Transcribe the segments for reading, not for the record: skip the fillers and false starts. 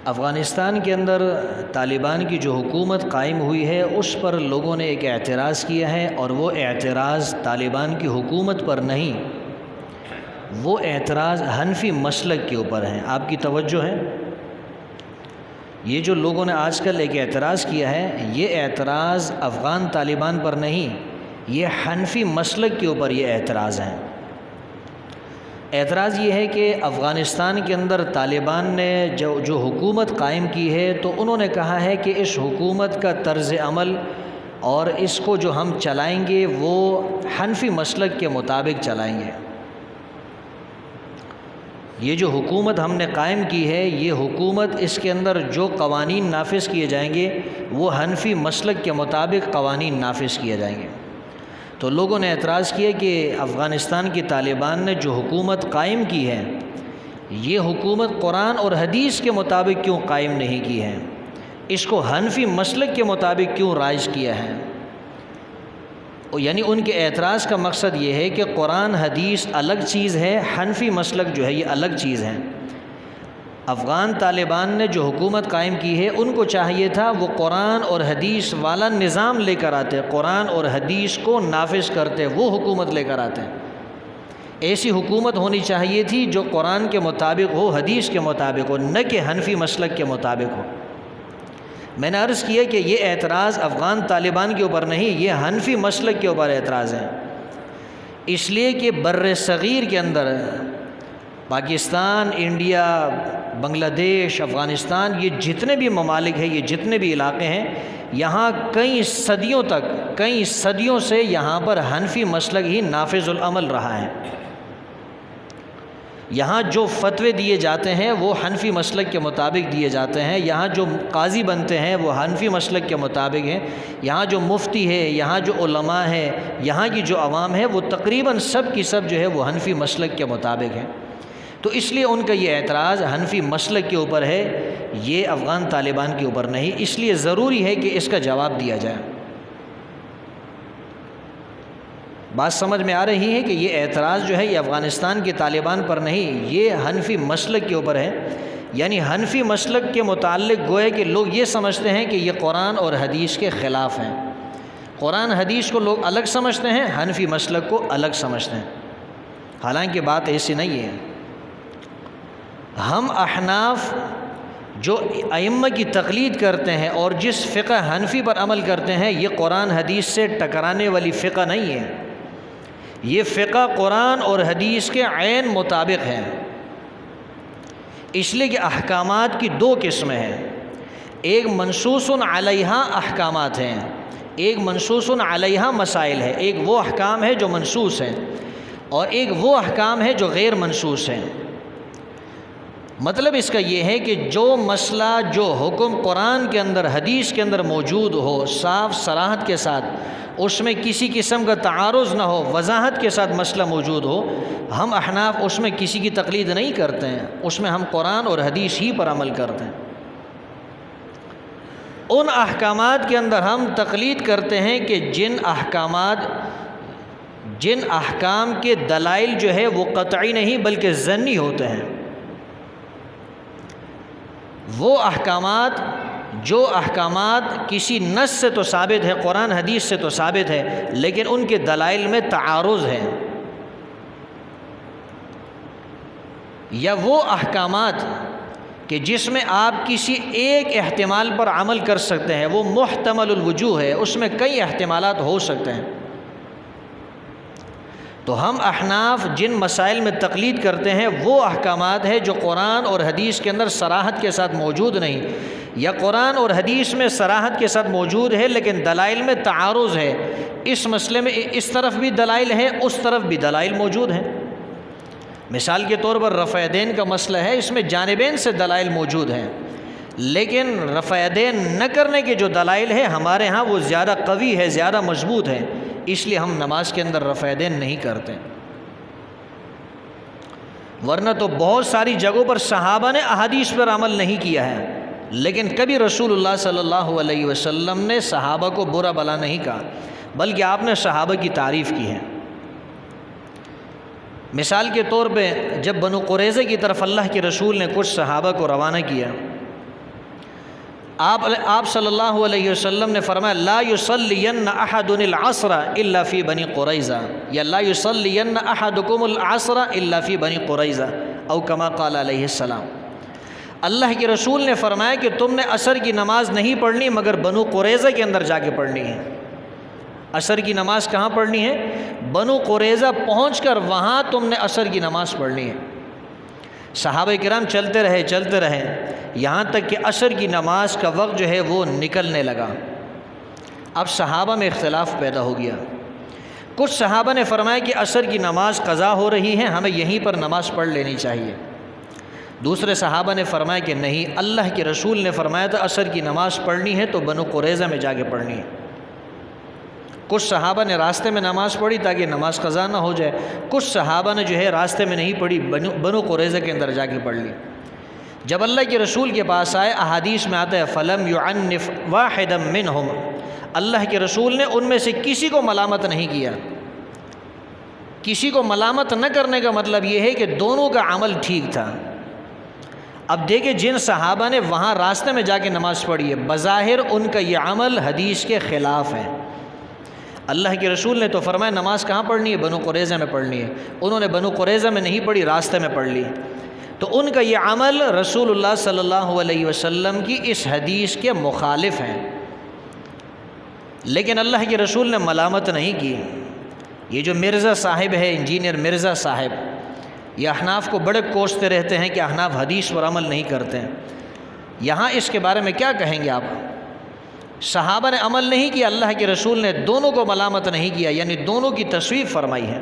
افغانستان کے اندر طالبان کی جو حکومت قائم ہوئی ہے اس پر لوگوں نے ایک اعتراض کیا ہے، اور وہ اعتراض طالبان کی حکومت پر نہیں، وہ اعتراض حنفی مسلک کے اوپر ہے۔ آپ کی توجہ ہے، یہ جو لوگوں نے آج کل ایک اعتراض کیا ہے، یہ اعتراض افغان طالبان پر نہیں، یہ حنفی مسلک کے اوپر یہ اعتراض ہے۔ اعتراض یہ ہے کہ افغانستان کے اندر طالبان نے جو حکومت قائم کی ہے، تو انہوں نے کہا ہے کہ اس حکومت کا طرز عمل اور اس کو جو ہم چلائیں گے وہ حنفی مسلک کے مطابق چلائیں گے۔ یہ جو حکومت ہم نے قائم کی ہے، یہ حکومت اس کے اندر جو قوانین نافذ کیے جائیں گے وہ حنفی مسلک کے مطابق قوانین نافذ کیے جائیں گے۔ تو لوگوں نے اعتراض کیا کہ افغانستان کی طالبان نے جو حکومت قائم کی ہے، یہ حکومت قرآن اور حدیث کے مطابق کیوں قائم نہیں کی ہے، اس کو حنفی مسلک کے مطابق کیوں رائج کیا ہے۔ یعنی ان کے اعتراض کا مقصد یہ ہے کہ قرآن حدیث الگ چیز ہے، حنفی مسلک جو ہے یہ الگ چیز ہے۔ افغان طالبان نے جو حکومت قائم کی ہے، ان کو چاہیے تھا وہ قرآن اور حدیث والا نظام لے کر آتے، قرآن اور حدیث کو نافذ کرتے، وہ حکومت لے کر آتے۔ ایسی حکومت ہونی چاہیے تھی جو قرآن کے مطابق ہو، حدیث کے مطابق ہو، نہ کہ حنفی مسلک کے مطابق ہو۔ میں نے عرض کیا کہ یہ اعتراض افغان طالبان کے اوپر نہیں، یہ حنفی مسلک کے اوپر اعتراض ہے۔ اس لیے کہ بر صغیر کے اندر پاکستان، انڈیا، بنگلہ دیش، افغانستان، یہ جتنے بھی ممالک ہیں، یہ جتنے بھی علاقے ہیں، یہاں کئی صدیوں سے یہاں پر حنفی مسلک ہی نافذ العمل رہا ہے۔ یہاں جو فتوے دیے جاتے ہیں وہ حنفی مسلک کے مطابق دیے جاتے ہیں، یہاں جو قاضی بنتے ہیں وہ حنفی مسلک کے مطابق ہیں، یہاں جو مفتی ہے، یہاں جو علماء ہیں، یہاں کی جو عوام ہے، وہ تقریباً سب کی سب جو ہے وہ حنفی مسلک کے مطابق ہیں۔ تو اس لیے ان کا یہ اعتراض حنفی مسلک کے اوپر ہے، یہ افغان طالبان کے اوپر نہیں۔ اس لیے ضروری ہے کہ اس کا جواب دیا جائے۔ بات سمجھ میں آ رہی ہے کہ یہ اعتراض جو ہے یہ افغانستان کے طالبان پر نہیں، یہ حنفی مسلک کے اوپر ہے۔ یعنی حنفی مسلک کے متعلق گویا کہ لوگ یہ سمجھتے ہیں کہ یہ قرآن اور حدیث کے خلاف ہیں۔ قرآن حدیث کو لوگ الگ سمجھتے ہیں، حنفی مسلک کو الگ سمجھتے ہیں، حالانکہ بات ایسی نہیں ہے۔ ہم احناف جو ائمہ کی تقلید کرتے ہیں اور جس فقہ حنفی پر عمل کرتے ہیں، یہ قرآن حدیث سے ٹکرانے والی فقہ نہیں ہے، یہ فقہ قرآن اور حدیث کے عین مطابق ہے۔ اس لیے کہ احکامات کی دو قسمیں ہیں، ایک منصوص علیہا احکامات ہیں، ایک منصوص علیہا مسائل ہے۔ ایک وہ احکام ہے جو منصوص ہیں، اور ایک وہ احکام ہے جو غیر منصوص ہیں۔ مطلب اس کا یہ ہے کہ جو مسئلہ، جو حکم قرآن کے اندر، حدیث کے اندر موجود ہو، صاف صراحت کے ساتھ، اس میں کسی قسم کا تعارض نہ ہو، وضاحت کے ساتھ مسئلہ موجود ہو، ہم احناف اس میں کسی کی تقلید نہیں کرتے ہیں، اس میں ہم قرآن اور حدیث ہی پر عمل کرتے ہیں۔ ان احکامات کے اندر ہم تقلید کرتے ہیں کہ جن احکام کے دلائل جو ہے وہ قطعی نہیں بلکہ ظنی ہوتے ہیں، وہ احکامات جو احکامات کسی نص سے تو ثابت ہے، قرآن حدیث سے تو ثابت ہے، لیکن ان کے دلائل میں تعارض ہے، یا وہ احکامات کہ جس میں آپ کسی ایک احتمال پر عمل کر سکتے ہیں، وہ محتمل الوجوہ ہے، اس میں کئی احتمالات ہو سکتے ہیں۔ تو ہم احناف جن مسائل میں تقلید کرتے ہیں وہ احکامات ہیں جو قرآن اور حدیث کے اندر صراحت کے ساتھ موجود نہیں، یا قرآن اور حدیث میں صراحت کے ساتھ موجود ہے لیکن دلائل میں تعارض ہے، اس مسئلے میں اس طرف بھی دلائل ہیں، اس طرف بھی دلائل موجود ہیں۔ مثال کے طور پر رفع یدین کا مسئلہ ہے، اس میں جانبین سے دلائل موجود ہیں، لیکن رفع یدین نہ کرنے کے جو دلائل ہیں ہمارے ہاں وہ زیادہ قوی ہے، زیادہ مضبوط ہے، اس لیے ہم نماز کے اندر رفع یدین نہیں کرتے۔ ورنہ تو بہت ساری جگہوں پر صحابہ نے احادیث پر عمل نہیں کیا ہے، لیکن کبھی رسول اللہ صلی اللہ علیہ وسلم نے صحابہ کو برا بلا نہیں کہا، بلکہ آپ نے صحابہ کی تعریف کی ہے۔ مثال کے طور پہ جب بنو قریظہ کی طرف اللہ کے رسول نے کچھ صحابہ کو روانہ کیا، آپ صلی اللہ علیہ وسلم نے فرمایا لا یصلین احد العصر الا فی بنی قریظہ، یا لا یصلین احدکم العصر الا فی بنی قریظہ، او کما قال علیہ السلام۔ اللہ کے رسول نے فرمایا کہ تم نے عصر کی نماز نہیں پڑھنی مگر بنو قریظہ کے اندر جا کے پڑھنی ہے۔ عصر کی نماز کہاں پڑھنی ہے؟ بنو قریظہ پہنچ کر وہاں تم نے عصر کی نماز پڑھنی ہے۔ صحابہ کرام چلتے رہے یہاں تک کہ عصر کی نماز کا وقت جو ہے وہ نکلنے لگا۔ اب صحابہ میں اختلاف پیدا ہو گیا۔ کچھ صحابہ نے فرمایا کہ عصر کی نماز قضا ہو رہی ہے، ہمیں یہیں پر نماز پڑھ لینی چاہیے۔ دوسرے صحابہ نے فرمایا کہ نہیں، اللہ کے رسول نے فرمایا تھا عصر کی نماز پڑھنی ہے تو بنو قریظہ میں جا کے پڑھنی ہے۔ کچھ صحابہ نے راستے میں نماز پڑھی تاکہ نماز قضا نہ ہو جائے، کچھ صحابہ نے جو ہے راستے میں نہیں پڑھی، بنو قریظہ کے اندر جا کے پڑھ لی۔ جب اللہ کے رسول کے پاس آئے، احادیث میں آتا ہے فَلَمْ يُعَنِّفْ وَاحِدًا مِّنْهُمْ، اللہ کے رسول نے ان میں سے کسی کو ملامت نہیں کیا۔ کسی کو ملامت نہ کرنے کا مطلب یہ ہے کہ دونوں کا عمل ٹھیک تھا۔ اب دیکھیں جن صحابہ نے وہاں راستے میں جا کے نماز پڑھی ہے، بظاہر ان کا یہ عمل حدیث کے خلاف ہے۔ اللہ کے رسول نے تو فرمایا نماز کہاں پڑھنی ہے؟ بنو قریظہ میں پڑھنی ہے۔ انہوں نے بنو قریظہ میں نہیں پڑھی، راستے میں پڑھ لی، تو ان کا یہ عمل رسول اللہ صلی اللہ علیہ وسلم کی اس حدیث کے مخالف ہیں۔ لیکن اللہ کے رسول نے ملامت نہیں کی۔ یہ جو مرزا صاحب ہے، انجینئر مرزا صاحب، یہ احناف کو بڑے کوستے رہتے ہیں کہ احناف حدیث پر عمل نہیں کرتے ہیں۔ یہاں اس کے بارے میں کیا کہیں گے آپ؟ صحابہ نے عمل نہیں کیا، اللہ کے رسول نے دونوں کو ملامت نہیں کیا، یعنی دونوں کی تصویب فرمائی ہے۔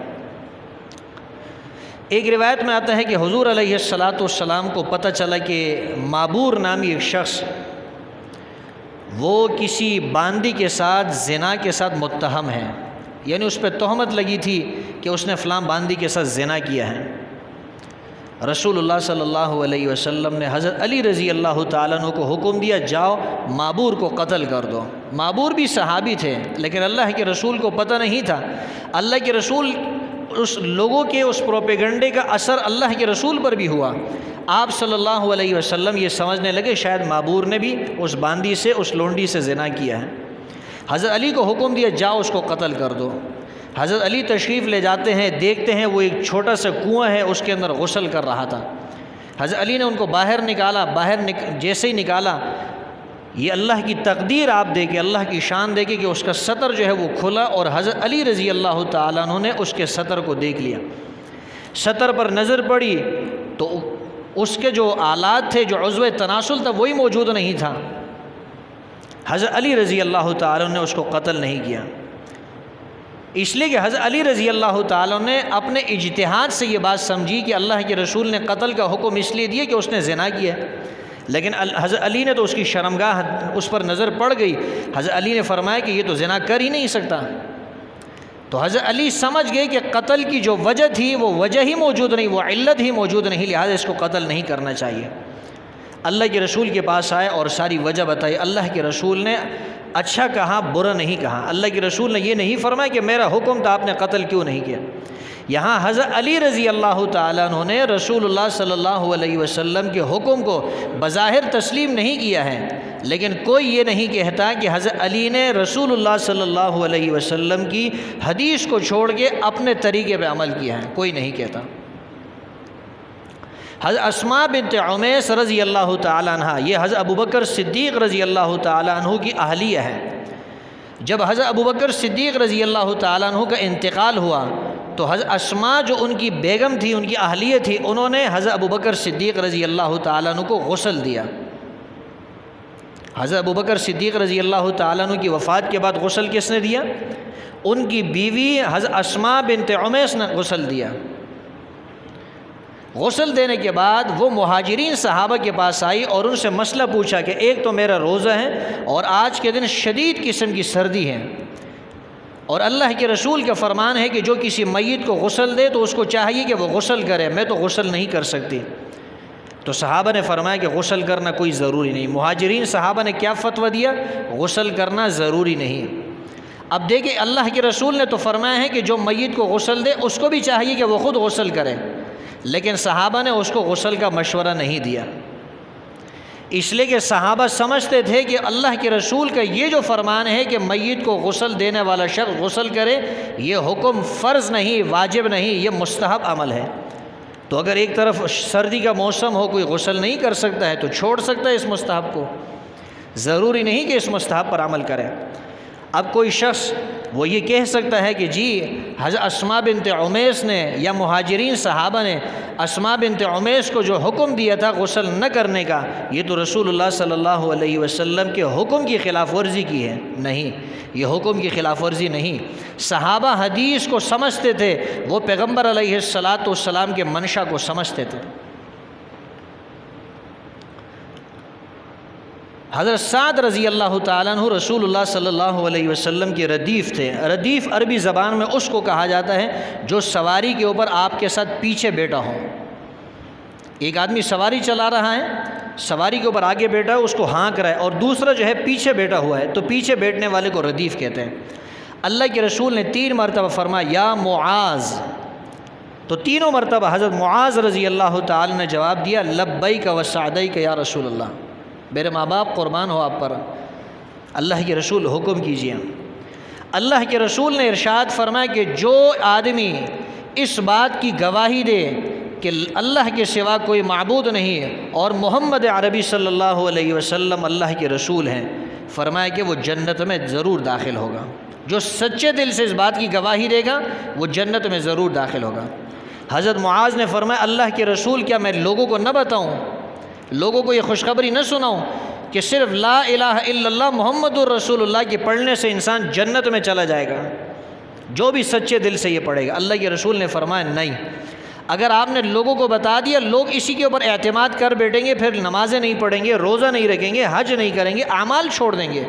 ایک روایت میں آتا ہے کہ حضور علیہ السلام کو پتہ چلا کہ معبور نامی ایک شخص وہ کسی باندی کے ساتھ زنا کے ساتھ متہم ہے، یعنی اس پہ تہمت لگی تھی کہ اس نے فلاں باندی کے ساتھ زنا کیا ہے۔ رسول اللہ صلی اللہ علیہ وسلم نے حضرت علی رضی اللہ تعالیٰ عنہ کو حکم دیا جاؤ معبور کو قتل کر دو۔ معبور بھی صحابی تھے لیکن اللہ کے رسول کو پتہ نہیں تھا۔ اللہ کے رسول اس لوگوں کے اس پروپیگنڈے کا اثر اللہ کے رسول پر بھی ہوا۔ آپ صلی اللہ علیہ وسلم یہ سمجھنے لگے شاید معبور نے بھی اس باندی سے، اس لونڈی سے زنا کیا ہے۔ حضرت علی کو حکم دیا جاؤ اس کو قتل کر دو۔ حضرت علی تشریف لے جاتے ہیں، دیکھتے ہیں وہ ایک چھوٹا سا کنواں ہے، اس کے اندر غسل کر رہا تھا۔ حضرت علی نے ان کو باہر نکالا، جیسے ہی نکالا، یہ اللہ کی تقدیر آپ دیکھیں، اللہ کی شان دیکھیں کہ اس کا سطر جو ہے وہ کھلا، اور حضرت علی رضی اللہ تعالیٰ عنہ نے اس کے سطر کو دیکھ لیا۔ سطر پر نظر پڑی تو اس کے جو آلات تھے، جو عضو تناسل تھا، وہی موجود نہیں تھا۔ حضرت علی رضی اللہ تعالیٰ عنہ نے اس کو قتل نہیں کیا، اس لیے کہ حضرت علی رضی اللہ تعالیٰ نے اپنے اجتہاد سے یہ بات سمجھی کہ اللہ کے رسول نے قتل کا حکم اس لیے دیا کہ اس نے زنا کیا، لیکن حضرت علی نے تو اس کی شرمگاہ اس پر نظر پڑ گئی۔ حضرت علی نے فرمایا کہ یہ تو زنا کر ہی نہیں سکتا، تو حضرت علی سمجھ گئے کہ قتل کی جو وجہ تھی وہ وجہ ہی موجود نہیں، وہ علت ہی موجود نہیں، لہٰذا اس کو قتل نہیں کرنا چاہیے۔ اللہ کے رسول کے پاس آئے اور ساری وجہ بتائی۔ اللہ کے رسول نے اچھا کہا، برا نہیں کہا۔ اللہ کے رسول نے یہ نہیں فرمایا کہ میرا حکم تھا، آپ نے قتل کیوں نہیں کیا۔ یہاں حضرت علی رضی اللہ تعالیٰ عنہ نے رسول اللہ صلی اللہ علیہ وسلم کے حکم کو بظاہر تسلیم نہیں کیا ہے، لیکن کوئی یہ نہیں کہتا کہ حضرت علی نے رسول اللہ صلی اللہ علیہ وسلم کی حدیث کو چھوڑ کے اپنے طریقے پہ عمل کیا ہے، کوئی نہیں کہتا۔ حضرت اسماء بنت عمیس رضی اللہ تعالیٰ عنہ، یہ حضرت ابوبکر صدیق رضی اللہ تعالیٰ عنہ کی اہلیہ ہے۔ جب حضرت ابوبکر صدیق رضی اللہ تعالیٰ عنہ کا انتقال ہوا تو حضرت اسماء جو ان کی بیگم تھی، ان کی اہلیہ تھی، انہوں نے حضرت ابوبکر صدیق رضی اللہ تعالیٰ عنہ کو غسل دیا۔ حضرت ابوبکر صدیق رضی اللہ تعالیٰ عنہ کی وفات کے بعد غسل کس نے دیا؟ ان کی بیوی حضرت اسماء بنت عمیس نے غسل دیا۔ غسل دینے کے بعد وہ مہاجرین صحابہ کے پاس آئی اور ان سے مسئلہ پوچھا کہ ایک تو میرا روزہ ہے اور آج کے دن شدید قسم کی سردی ہے، اور اللہ کے رسول کا فرمان ہے کہ جو کسی میت کو غسل دے تو اس کو چاہیے کہ وہ غسل کرے، میں تو غسل نہیں کر سکتی۔ تو صحابہ نے فرمایا کہ غسل کرنا کوئی ضروری نہیں۔ مہاجرین صحابہ نے کیا فتویٰ دیا؟ غسل کرنا ضروری نہیں۔ اب دیکھیں اللہ کے رسول نے تو فرمایا ہے کہ جو میت کو غسل دے اس کو بھی چاہیے کہ وہ خود غسل کرے، لیکن صحابہ نے اس کو غسل کا مشورہ نہیں دیا۔ اس لیے کہ صحابہ سمجھتے تھے کہ اللہ کے رسول کا یہ جو فرمان ہے کہ میت کو غسل دینے والا شخص غسل کرے، یہ حکم فرض نہیں، واجب نہیں، یہ مستحب عمل ہے۔ تو اگر ایک طرف سردی کا موسم ہو، کوئی غسل نہیں کر سکتا ہے تو چھوڑ سکتا ہے اس مستحب کو، ضروری نہیں کہ اس مستحب پر عمل کرے۔ اب کوئی شخص وہ یہ کہہ سکتا ہے کہ جی حضرت اسماء بنت عمیس نے یا مہاجرین صحابہ نے اسماء بنت عمیس کو جو حکم دیا تھا غسل نہ کرنے کا، یہ تو رسول اللہ صلی اللہ علیہ وسلم کے حکم کی خلاف ورزی کی ہے۔ نہیں، یہ حکم کی خلاف ورزی نہیں۔ صحابہ حدیث کو سمجھتے تھے، وہ پیغمبر علیہ السلام کے منشا کو سمجھتے تھے۔ حضرت سعد رضی اللہ تعالیٰ عنہ رسول اللہ صلی اللہ علیہ وسلم کے ردیف تھے۔ ردیف عربی زبان میں اس کو کہا جاتا ہے جو سواری کے اوپر آپ کے ساتھ پیچھے بیٹھا ہو۔ ایک آدمی سواری چلا رہا ہے، سواری کے اوپر آگے بیٹھا ہے، اس کو ہانک رہا ہے، اور دوسرا جو ہے پیچھے بیٹھا ہوا ہے، تو پیچھے بیٹھنے والے کو ردیف کہتے ہیں۔ اللہ کے رسول نے 3 مرتبہ فرمایا یا معاذ، تو تینوں مرتبہ حضرت معاذ رضی اللہ تعالیٰ نے جواب دیا لبیک و سعدیک یا رسول اللہ، میرے ماں باپ قربان ہو آپ پر، اللہ کے رسول حکم کیجیے۔ اللہ کے رسول نے ارشاد فرمایا کہ جو آدمی اس بات کی گواہی دے کہ اللہ کے سوا کوئی معبود نہیں ہے اور محمد عربی صلی اللہ علیہ وسلم اللہ کے رسول ہیں، فرمایا کہ وہ جنت میں ضرور داخل ہوگا۔ جو سچے دل سے اس بات کی گواہی دے گا وہ جنت میں ضرور داخل ہوگا۔ حضرت معاذ نے فرمایا اللہ کے رسول کیا میں لوگوں کو نہ بتاؤں، لوگوں کو یہ خوشخبری نہ سناؤں کہ صرف لا الہ الا اللہ محمد الرسول اللہ کے پڑھنے سے انسان جنت میں چلا جائے گا، جو بھی سچے دل سے یہ پڑھے گا۔ اللہ کے رسول نے فرمایا نہیں، اگر آپ نے لوگوں کو بتا دیا لوگ اسی کے اوپر اعتماد کر بیٹھیں گے، پھر نمازیں نہیں پڑھیں گے، روزہ نہیں رکھیں گے، حج نہیں کریں گے، اعمال چھوڑ دیں گے،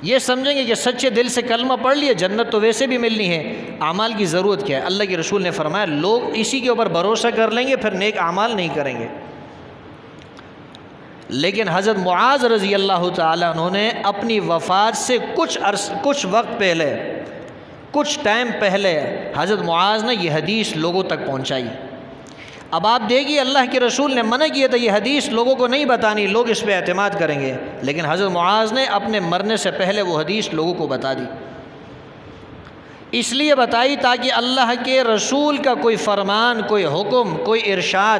یہ سمجھیں گے کہ سچے دل سے کلمہ پڑھ لیے جنت تو ویسے بھی ملنی ہے، اعمال کی ضرورت کیا ہے؟ اللہ کے رسول نے فرمایا لوگ اسی کے اوپر بھروسہ کر لیں گے، پھر نیک اعمال نہیں کریں گے۔ لیکن حضرت معاذ رضی اللہ تعالیٰ عنہ نے اپنی وفات سے کچھ وقت پہلے، کچھ ٹائم پہلے حضرت معاذ نے یہ حدیث لوگوں تک پہنچائی۔ اب آپ دیکھیے اللہ کے رسول نے منع کیا تھا یہ حدیث لوگوں کو نہیں بتانی، لوگ اس پہ اعتماد کریں گے، لیکن حضرت معاذ نے اپنے مرنے سے پہلے وہ حدیث لوگوں کو بتا دی۔ اس لیے بتائی تاکہ اللہ کے رسول کا کوئی فرمان، کوئی حکم، کوئی ارشاد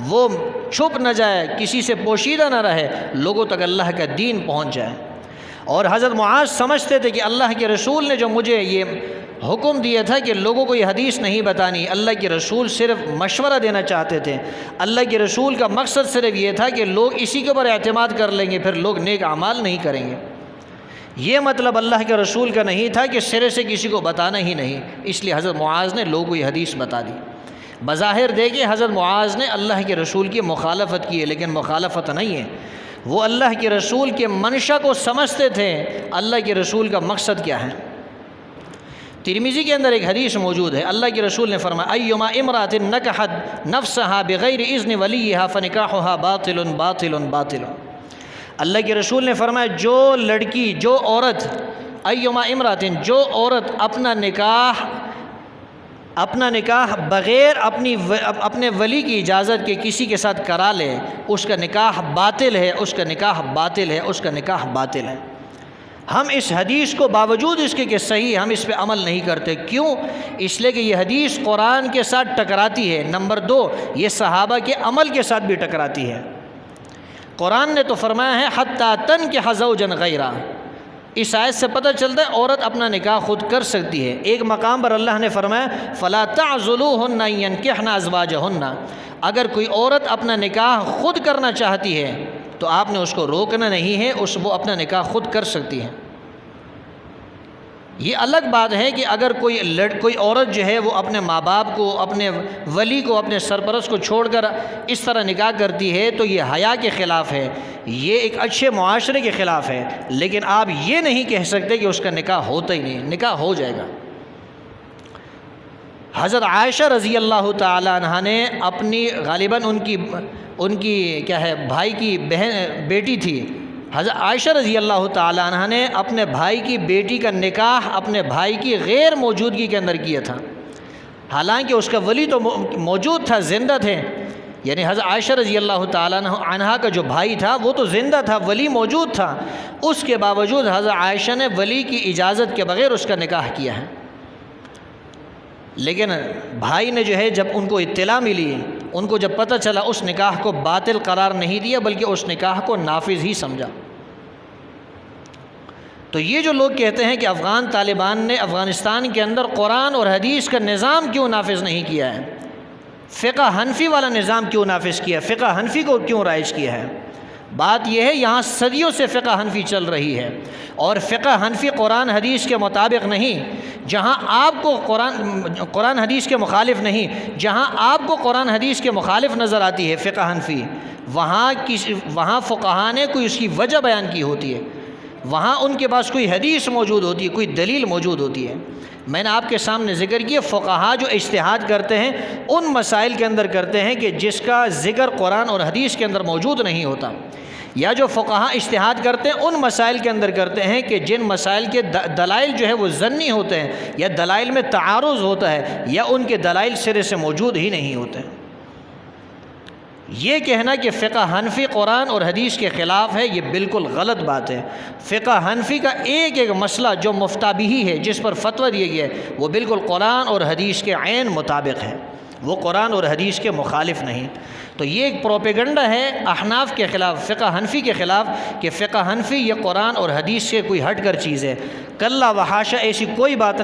وہ چھپ نہ جائے، کسی سے پوشیدہ نہ رہے، لوگوں تک اللہ کا دین پہنچ جائے۔ اور حضرت معاذ سمجھتے تھے کہ اللہ کے رسول نے جو مجھے یہ حکم دیا تھا کہ لوگوں کو یہ حدیث نہیں بتانی، اللہ کے رسول صرف مشورہ دینا چاہتے تھے، اللہ کے رسول کا مقصد صرف یہ تھا کہ لوگ اسی کے اوپر اعتماد کر لیں گے، پھر لوگ نیک اعمال نہیں کریں گے۔ یہ مطلب اللہ کے رسول کا نہیں تھا کہ سرے سے کسی کو بتانا ہی نہیں، اس لیے حضرت معاذ نے لوگوں کو یہ حدیث بتا دی۔ بظاہر دیکھیں حضرت معاذ نے اللہ کے رسول کی مخالفت کی ہے، لیکن مخالفت نہیں ہے، وہ اللہ کے رسول کے منشا کو سمجھتے تھے، اللہ کے رسول کا مقصد کیا ہے۔ ترمذی کے اندر ایک حدیث موجود ہے، اللہ کے رسول نے فرمایا ایما امرأۃ نکحت نفسها بغیر اذن ولیھا فنکاحها باطل باطل باطل۔ اللہ کے رسول نے فرمایا جو لڑکی، جو عورت، ایما امرأۃ، جو عورت اپنا نکاح بغیر اپنے ولی کی اجازت کے کسی کے ساتھ کرا لے، اس کا نکاح باطل ہے، اس کا نکاح باطل ہے، اس کا نکاح باطل ہے۔ ہم اس حدیث کو باوجود اس کے کہ صحیح، ہم اس پہ عمل نہیں کرتے۔ کیوں؟ اس لیے کہ یہ حدیث قرآن کے ساتھ ٹکراتی ہے، نمبر 2 یہ صحابہ کے عمل کے ساتھ بھی ٹکراتی ہے۔ قرآن نے تو فرمایا ہے حتیٰ تنکح زوجا غیرہ، اس آیت سے پتہ چلتا ہے عورت اپنا نکاح خود کر سکتی ہے۔ ایک مقام پر اللہ نے فرمایا فلا تعضلوهن ان ينكحن ازواجهن، اگر کوئی عورت اپنا نکاح خود کرنا چاہتی ہے تو آپ نے اس کو روکنا نہیں ہے، وہ اپنا نکاح خود کر سکتی ہے۔ یہ الگ بات ہے کہ اگر کوئی عورت جو ہے وہ اپنے ماں باپ کو، اپنے ولی کو، اپنے سرپرست کو چھوڑ کر اس طرح نکاح کرتی ہے تو یہ حیا کے خلاف ہے، یہ ایک اچھے معاشرے کے خلاف ہے، لیکن آپ یہ نہیں کہہ سکتے کہ اس کا نکاح ہوتا ہی نہیں، نکاح ہو جائے گا۔ حضرت عائشہ رضی اللہ تعالی عنہ نے اپنی غالباً ان کی کیا ہے بھائی کی بیٹی تھی، حضرت عائشہ رضی اللہ تعالی عنہ نے اپنے بھائی کی بیٹی کا نکاح اپنے بھائی کی غیر موجودگی کے اندر کیا تھا، حالانکہ اس کا ولی تو موجود تھا، زندہ تھے، یعنی حضرت عائشہ رضی اللہ تعالیٰ عنہا کا جو بھائی تھا وہ تو زندہ تھا، ولی موجود تھا، اس کے باوجود حضرت عائشہ نے ولی کی اجازت کے بغیر اس کا نکاح کیا ہے۔ لیکن بھائی نے جو ہے جب ان کو اطلاع ملی، ان کو جب پتہ چلا، اس نکاح کو باطل قرار نہیں دیا بلکہ اس نکاح کو نافذ ہی سمجھا۔ تو یہ جو لوگ کہتے ہیں کہ افغان طالبان نے افغانستان کے اندر قرآن اور حدیث کا نظام کیوں نافذ نہیں کیا ہے، فقہ حنفی والا نظام کیوں نافذ کیا، فقہ حنفی کو کیوں رائج کیا ہے، بات یہ ہے یہاں صدیوں سے فقہ حنفی چل رہی ہے، اور فقہ حنفی قرآن حدیث کے مطابق نہیں، جہاں آپ کو قرآن حدیث کے مخالف نہیں، جہاں آپ کو قرآن حدیث کے مخالف نظر آتی ہے فقہ حنفی، وہاں فقہاء نے کوئی اس کی وجہ بیان کی ہوتی ہے، وہاں ان کے پاس کوئی حدیث موجود ہوتی ہے، کوئی دلیل موجود ہوتی ہے۔ میں نے آپ کے سامنے ذکر کیا، فقہاء جو اجتہاد کرتے ہیں ان مسائل کے اندر کرتے ہیں کہ جس کا ذکر قرآن اور حدیث کے اندر موجود نہیں ہوتا، یا جو فقہاء اجتہاد کرتے ہیں ان مسائل کے اندر کرتے ہیں کہ جن مسائل کے دلائل جو ہے وہ ظنی ہوتے ہیں، یا دلائل میں تعارض ہوتا ہے، یا ان کے دلائل سرے سے موجود ہی نہیں ہوتے ہیں۔ یہ کہنا کہ فقہ حنفی قرآن اور حدیث کے خلاف ہے، یہ بالکل غلط بات ہے۔ فقہ حنفی کا ایک ایک مسئلہ جو مفتیٰ بہ ہے، جس پر فتویٰ دیا گیا ہے، وہ بالکل قرآن اور حدیث کے عین مطابق ہے، وہ قرآن اور حدیث کے مخالف نہیں۔ تو یہ ایک پروپیگنڈا ہے احناف کے خلاف، فقہ حنفی کے خلاف، کہ فقہ حنفی یہ قرآن اور حدیث سے کوئی ہٹ کر چیز ہے۔ کلا و حاشا، ایسی کوئی بات نہیں۔